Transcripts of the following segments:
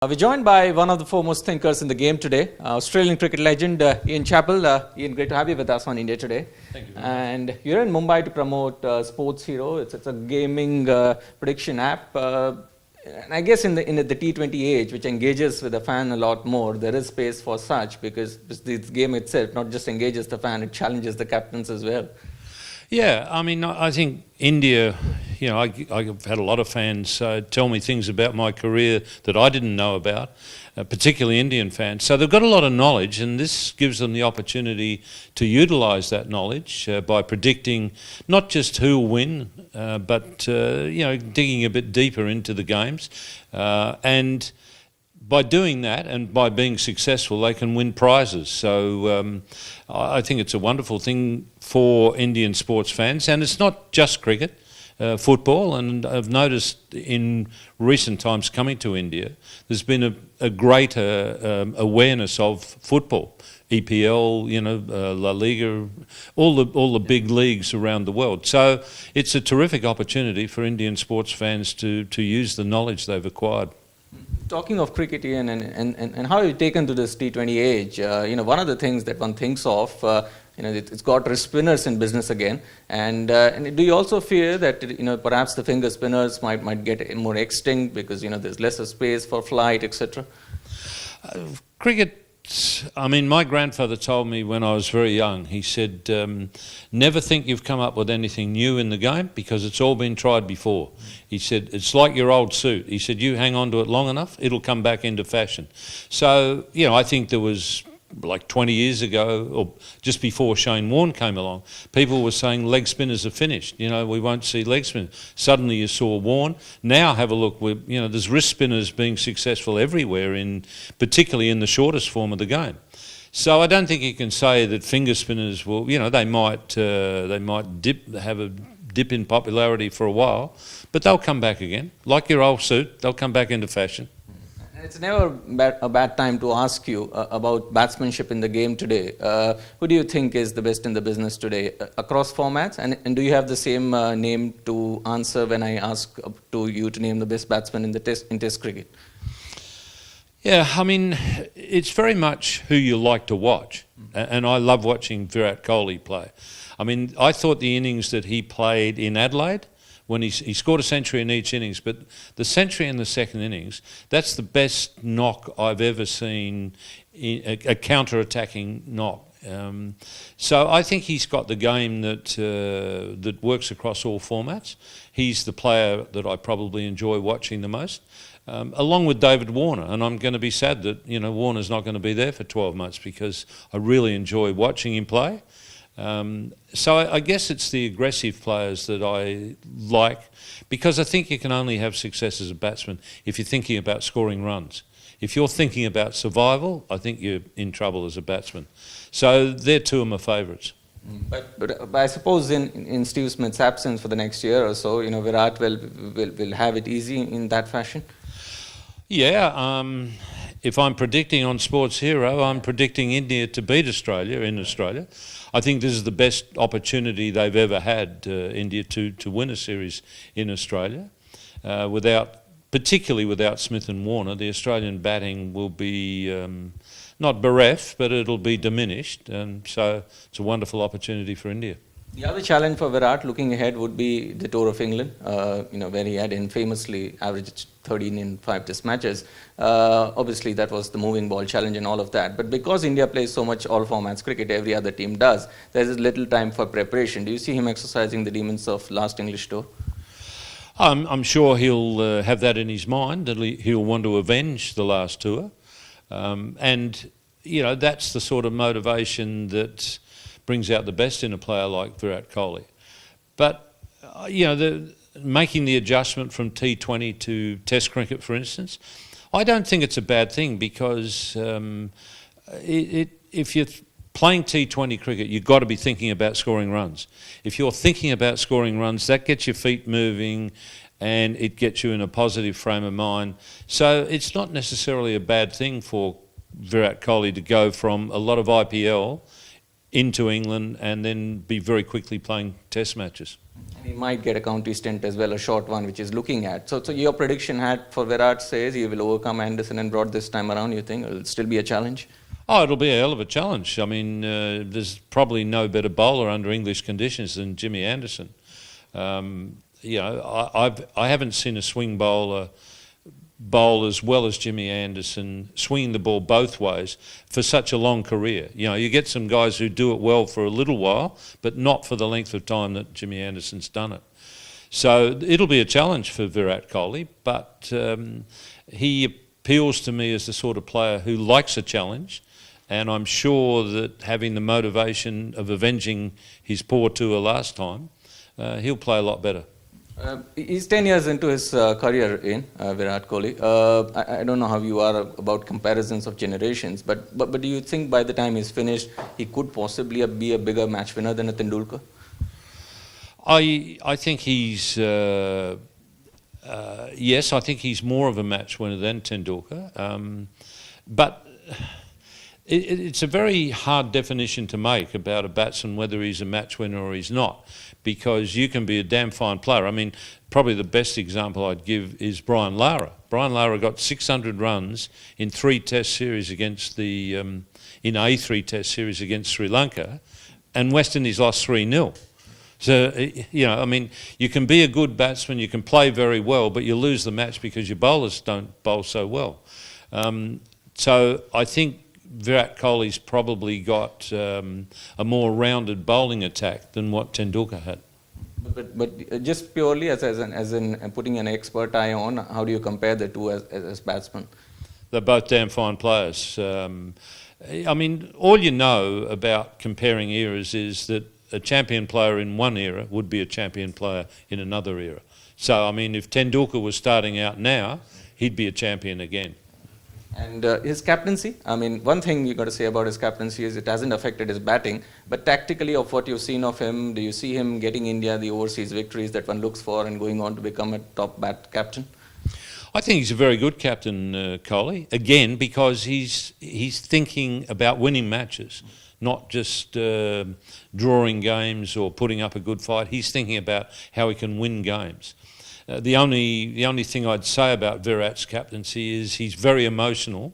We're joined by one of the foremost thinkers in the game today, Australian cricket legend Ian Chappell. Ian, great to have you with us on India Today. Thank you. And you're in Mumbai to promote Sports Hero. It's a gaming prediction app. And I guess in the T20 age, which engages with the fan a lot more, there is space for such because this game itself not just engages the fan, it challenges the captains as well. Yeah, I mean, I think India, I've had a lot of fans tell me things about my career that I didn't know about, particularly Indian fans. So they've got a lot of knowledge, and this gives them the opportunity to utilise that knowledge by predicting not just who will win, but digging a bit deeper into the games. And by doing that and by being successful, they can win prizes. So I think it's a wonderful thing for Indian sports fans. And it's not just cricket, football. And I've noticed in recent times coming to India, there's been a greater awareness of football. EPL, La Liga, all the big leagues around the world. So it's a terrific opportunity for Indian sports fans to use the knowledge they've acquired. Talking of cricket, Ian, and how you've taken to this T20 age, one of the things that one thinks of, it's got wrist spinners in business again. And do you also fear that, perhaps the finger spinners might get more extinct because, there's lesser space for flight, etc.? Cricket, I mean, my grandfather told me when I was very young, he said, never think you've come up with anything new in the game because it's all been tried before. He said, it's like your old suit. He said, you hang on to it long enough, it'll come back into fashion. So, I think there was like 20 years ago, or just before Shane Warne came along, people were saying leg spinners are finished. We won't see leg spinners. Suddenly you saw Warne. Now have a look. There's wrist spinners being successful everywhere, particularly in the shortest form of the game. So I don't think you can say that finger spinners will. They might have a dip in popularity for a while, but they'll come back again. Like your old suit, they'll come back into fashion. It's never a bad time to ask you about batsmanship in the game today. Who do you think is the best in the business today across formats? And do you have the same name to answer when I ask to you to name the best batsman in Test cricket? Yeah, I mean, it's very much who you like to watch. And I love watching Virat Kohli play. I mean, I thought the innings that he played in Adelaide, when he scored a century in each innings, but the century in the second innings, that's the best knock I've ever seen, a counter-attacking knock. So I think he's got the game that works across all formats. He's the player that I probably enjoy watching the most, along with David Warner. And I'm going to be sad that Warner's not going to be there for 12 months because I really enjoy watching him play. So I guess it's the aggressive players that I like because I think you can only have success as a batsman if you're thinking about scoring runs. If you're thinking about survival, I think you're in trouble as a batsman. So they're two of my favourites. But I suppose in Steve Smith's absence for the next year or so, Virat will have it easy in that fashion? Yeah, if I'm predicting on Sports Hero, I'm predicting India to beat Australia in Australia. I think this is the best opportunity they've ever had, India, to win a series in Australia. Particularly without Smith and Warner, the Australian batting will be not bereft, but it'll be diminished. And so it's a wonderful opportunity for India. The other challenge for Virat looking ahead would be the Tour of England, where he had infamously averaged 13 in 5 test matches. Obviously, that was the moving ball challenge and all of that. But because India plays so much all formats cricket, every other team does, there's little time for preparation. Do you see him exercising the demons of last English tour? I'm sure he'll have that in his mind, that he'll want to avenge the last tour. And that's the sort of motivation that brings out the best in a player like Virat Kohli. But, making the adjustment from T20 to Test cricket, for instance, I don't think it's a bad thing because if you're playing T20 cricket, you've got to be thinking about scoring runs. If you're thinking about scoring runs, that gets your feet moving and it gets you in a positive frame of mind. So it's not necessarily a bad thing for Virat Kohli to go from a lot of IPL into England and then be very quickly playing Test matches. He might get a county stint as well, a short one, which he's looking at. So your prediction had for Virat says he will overcome Anderson and Broad this time around. You think it'll still be a challenge? Oh, it'll be a hell of a challenge. I mean, there's probably no better bowler under English conditions than Jimmy Anderson. I haven't seen a swing bowler bowl as well as Jimmy Anderson, swinging the ball both ways for such a long career. You get some guys who do it well for a little while, but not for the length of time that Jimmy Anderson's done it. So it'll be a challenge for Virat Kohli, but he appeals to me as the sort of player who likes a challenge, and I'm sure that having the motivation of avenging his poor tour last time, he'll play a lot better. He's 10 years into his career in Virat Kohli. I don't know how you are about comparisons of generations, but do you think by the time he's finished, he could possibly be a bigger match winner than a Tendulkar? I think he's yes, I think he's more of a match winner than Tendulkar, but it's a very hard definition to make about a batsman whether he's a match winner or he's not, because you can be a damn fine player. I mean, probably the best example I'd give is Brian Lara. Brian Lara got 600 runs in 3 Test series against in a 3 Test series against Sri Lanka, and West Indies lost 3-0. So, I mean, you can be a good batsman, you can play very well, but you lose the match because your bowlers don't bowl so well. So I think Virat Kohli's probably got a more rounded bowling attack than what Tendulkar had. But just purely as in putting an expert eye on, how do you compare the two as batsmen? They're both damn fine players. I mean, all you know about comparing eras is that a champion player in one era would be a champion player in another era. So, I mean, if Tendulkar was starting out now, he'd be a champion again. And his captaincy, I mean, one thing you got to say about his captaincy is it hasn't affected his batting, but tactically of what you've seen of him, do you see him getting India the overseas victories that one looks for and going on to become a top captain? I think he's a very good captain, Kohli, again, because he's thinking about winning matches, not just drawing games or putting up a good fight. He's thinking about how he can win games. The only thing I'd say about Virat's captaincy is he's very emotional,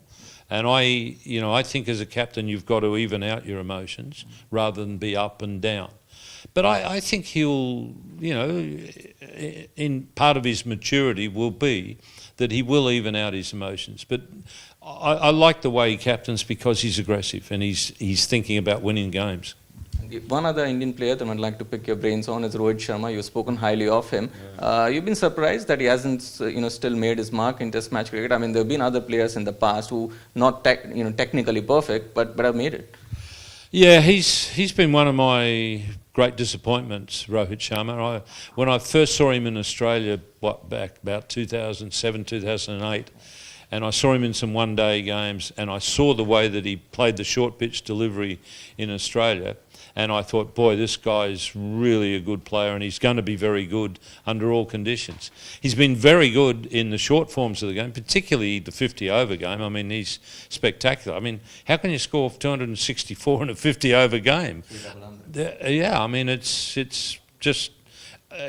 and I think as a captain you've got to even out your emotions rather than be up and down. But I think he'll, in part of his maturity will be that he will even out his emotions. But I like the way he captains because he's aggressive and he's thinking about winning games. One other Indian player that I'd like to pick your brains on is Rohit Sharma. You've spoken highly of him. You've been surprised that he hasn't, still made his mark in Test match cricket. I mean, there have been other players in the past who not technically perfect, but have made it. Yeah, he's been one of my great disappointments, Rohit Sharma. When I first saw him in Australia, back about 2007, 2008, and I saw him in some one-day games, and I saw the way that he played the short pitch delivery in Australia. And I thought, boy, this guy's really a good player and he's going to be very good under all conditions. He's been very good in the short forms of the game, particularly the 50-over game. I mean, he's spectacular. I mean, how can you score 264 in a 50-over game? Yeah, I mean, it's just,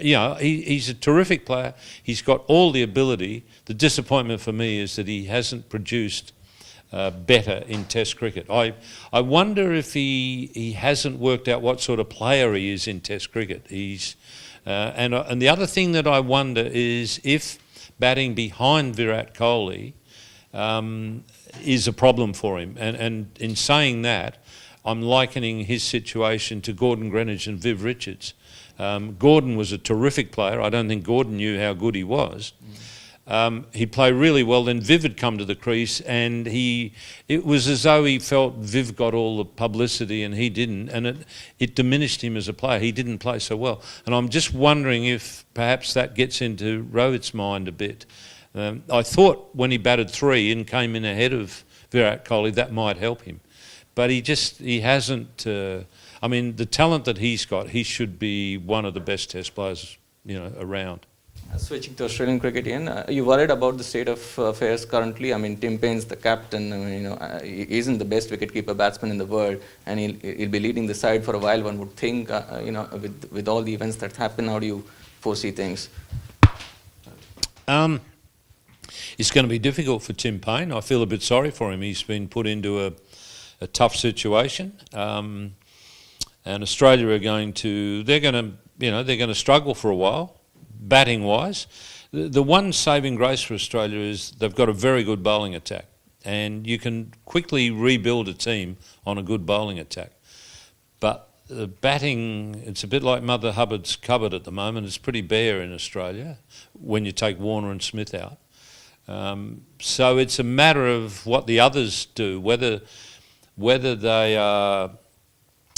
he's a terrific player. He's got all the ability. The disappointment for me is that he hasn't produced better in Test cricket. I wonder if he hasn't worked out what sort of player he is in Test cricket. And the other thing that I wonder is if batting behind Virat Kohli is a problem for him. And in saying that, I'm likening his situation to Gordon Greenidge and Viv Richards. Gordon was a terrific player. I don't think Gordon knew how good he was. He played really well. Then Viv had come to the crease, and it was as though he felt Viv got all the publicity and he didn't, and it diminished him as a player. He didn't play so well, and I'm just wondering if perhaps that gets into Rohit's mind a bit. I thought when he batted 3 and came in ahead of Virat Kohli, that might help him, but he hasn't. I mean, the talent that he's got, he should be one of the best Test players, around. Switching to Australian cricket, Ian, are you worried about the state of affairs currently? I mean, Tim Paine's the captain. I mean, he isn't the best wicketkeeper batsman in the world, and he'll be leading the side for a while. One would think, with all the events that happen, how do you foresee things? It's going to be difficult for Tim Paine. I feel a bit sorry for him. He's been put into a tough situation, and Australia are going to. They're going to struggle for a while. Batting wise, the one saving grace for Australia is they've got a very good bowling attack, and you can quickly rebuild a team on a good bowling attack. But the batting, it's a bit like Mother Hubbard's cupboard at the moment. It's pretty bare in Australia when you take Warner and Smith out. So it's a matter of what the others do, whether they are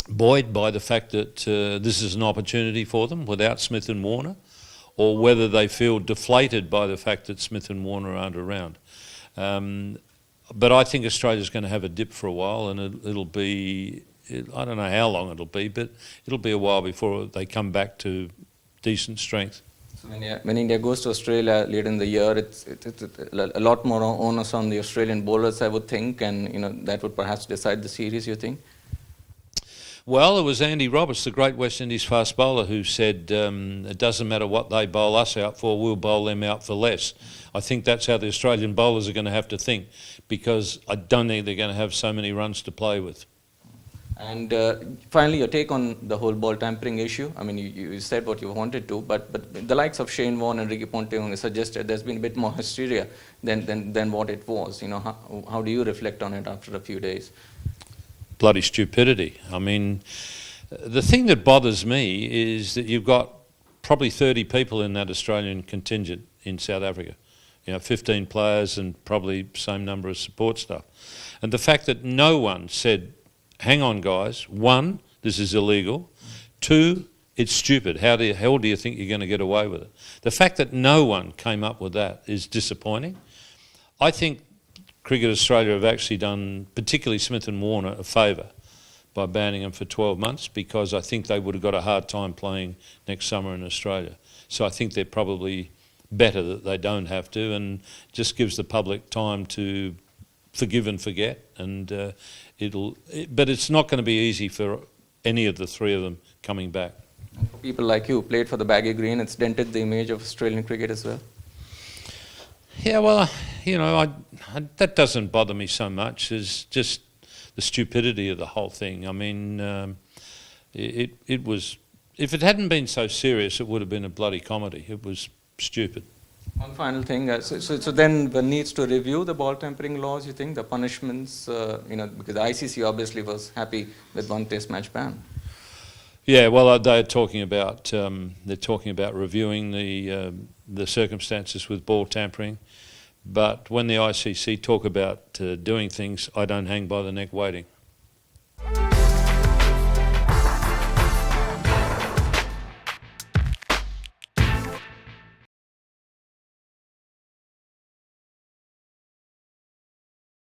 buoyed by the fact that this is an opportunity for them without Smith and Warner, or whether they feel deflated by the fact that Smith and Warner aren't around. But I think Australia's going to have a dip for a while, and it'll be, I don't know how long it'll be, but it'll be a while before they come back to decent strength. So when India goes to Australia later in the year, it's a lot more onus on the Australian bowlers, I would think, and that would perhaps decide the series, you think? Well, it was Andy Roberts, the great West Indies fast bowler, who said it doesn't matter what they bowl us out for, we'll bowl them out for less. I think that's how the Australian bowlers are going to have to think, because I don't think they're going to have so many runs to play with. And finally, your take on the whole ball tampering issue. I mean, you said what you wanted to, but the likes of Shane Warne and Ricky Ponting suggested there's been a bit more hysteria than what it was. How do you reflect on it after a few days? Bloody stupidity. I mean, the thing that bothers me is that you've got probably 30 people in that Australian contingent in South Africa. 15 players and probably same number of support staff. And the fact that no one said, hang on guys, 1, this is illegal, 2, it's stupid. How the hell do you think you're going to get away with it? The fact that no one came up with that is disappointing. I think Cricket Australia have actually done, particularly Smith and Warner, a favour by banning them for 12 months, because I think they would have got a hard time playing next summer in Australia. So I think they're probably better that they don't have to, and just gives the public time to forgive and forget. And but it's not going to be easy for any of the three of them coming back. For people like you who played for the baggy green, it's dented the image of Australian cricket as well. Yeah, well, that doesn't bother me so much. It's just the stupidity of the whole thing. I mean, it was, if it hadn't been so serious, it would have been a bloody comedy. It was stupid. One final thing, so then one needs to review the ball tampering laws, you think, the punishments, because the ICC obviously was happy with one test match ban. Yeah, well, they're talking about reviewing the circumstances with ball tampering, but when the ICC talk about doing things, I don't hang by the neck waiting.